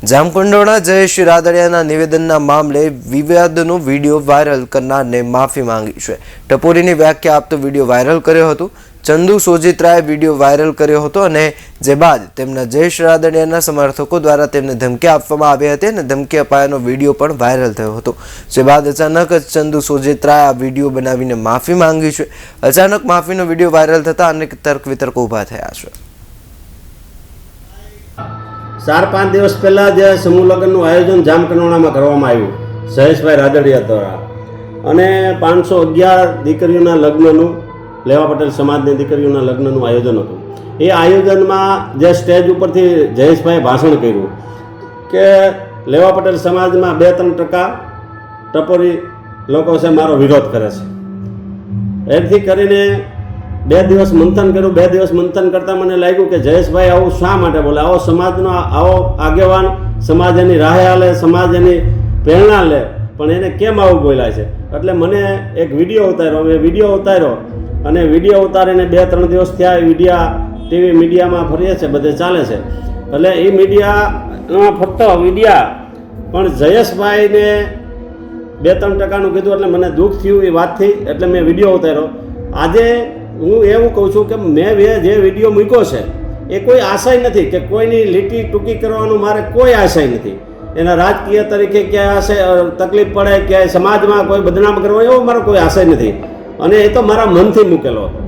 જામકુંડોળા જયેશ રાદડિયાના નિવેદનના મામલે વિવાદનો video viral કરનારને માફી માંગી છે। ટપોરીની વ્યાખ્યા આપતો વિડીયો વાયરલ કર્યો હતો। ચંદુ સોજિત્રાએ વિડીયો વાયરલ કર્યો હતો અને જે બાદ તેમના જયેશ રાદડિયાના સમર્થકો દ્વારા તેમને ધમકી આપવામાં આવી હતી અને ધમકી અપાયાનો વિડીયો પણ વાયરલ થયો હતો। જે બાદ અચાનક જ ચંદુ સોજિત્રાએ આ વિડીયો બનાવીને માફી માંગી છે। અચાનક માફીનો વિડીયો વાયરલ થતાં અનેક તર્ક વિતર્કો ઊભા થયા છે। 4-5 દિવસ પહેલાં જે સમૂહ લગ્નનું આયોજન જામકંડોળામાં કરવામાં આવ્યું જયેશભાઈ રાદડિયા દ્વારા અને 511 દીકરીઓના લગ્નનું લેવા પટેલ સમાજની દીકરીઓના લગ્નનું આયોજન હતું। એ આયોજનમાં જે સ્ટેજ ઉપરથી જયેશભાઈએ ભાષણ કર્યું કે લેવા પટેલ સમાજમાં 2-3% ટપોરી લોકો છે મારો વિરોધ કરે છે। એથી કરીને 2 દિવસ મંથન કર્યું। 2 દિવસ મંથન કરતાં મને લાગ્યું કે જયેશભાઈ આવું શા માટે બોલે, આવો સમાજનો આવો આગેવાન સમાજ એની રાહે હાલે, સમાજ એની પ્રેરણા લે, પણ એને કેમ આવું બોલાય છે। એટલે મને એક વિડીયો ઉતાર્યો, મેં વિડીયો ઉતાર્યો અને વિડીયો ઉતારીને 2-3 દિવસ થયા મીડિયા ટીવી મીડિયામાં ફરીએ છે, બધે ચાલે છે। એટલે એ મીડિયામાં ફક્ત મીડિયા પણ જયેશભાઈને 2-3%નું કીધું એટલે મને દુઃખ થયું એ વાતથી, એટલે મેં વિડીયો ઉતાર્યો। આજે હું એવું કહું છું કે મેં જે વિડીયો મૂક્યો છે એ કોઈ આશય નથી કે કોઈની લીટી ટૂંકી કરવાનું મારે કોઈ આશય નથી। એના રાજકીય તરીકે ક્યાંય તકલીફ પડે, ક્યાંય સમાજમાં કોઈ બદનામ કરવો એવો મારો કોઈ આશય નથી અને એ તો મારા મનથી મૂકેલો હતો।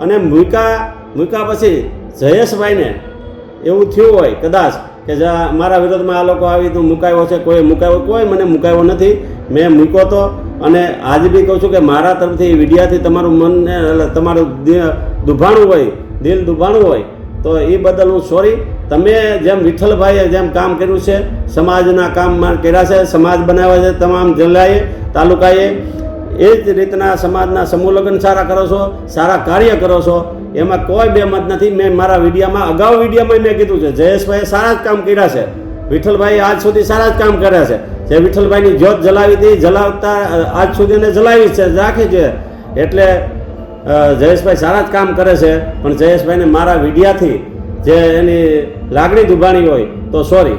અને મૂક્યા પછી જયેશભાઈને એવું થયું હોય કદાચ કે મારા વિરોધમાં આ લોકો આવી તો મુકાયો છે, કોઈ મને મુકાયો નથી, મેં મૂક્યો હતો। અને આજ બી કહું છું કે મારા તરફથી વિડીયાથી તમારું મનને તમારું દુભાણું હોય, દિલ દુભાણું હોય તો એ બદલ હું સોરી। તમે જેમ વિઠ્ઠલભાઈએ જેમ કામ કર્યું છે, સમાજના કામ કર્યા છે, સમાજ બનાવ્યા છે તમામ જિલ્લાએ તાલુકાએ, એ જ રીતના સમાજના સમૂહ લગ્ન સારા કરો છો, સારા કાર્ય કરો છો, એમાં કોઈ બેમત નથી। મેં મારા વિડીયામાં અગાઉ વિડીયામાં મેં કીધું છે જયેશભાઈએ સારા જ કામ કર્યા છે, વિઠ્ઠલભાઈ આજ સુધી સારા જ કામ કર્યા છે। જે વિઠ્ઠલભાઈની જ્યોત જલાવી હતી, જલાવતા આજ સુધી એને જલાવી છે, રાખી છે। એટલે જયેશભાઈ સારા જ કામ કરે છે, પણ જયેશભાઈને મારા વિડીયાથી જે એની લાગણી દુભાણી હોય તો સોરી।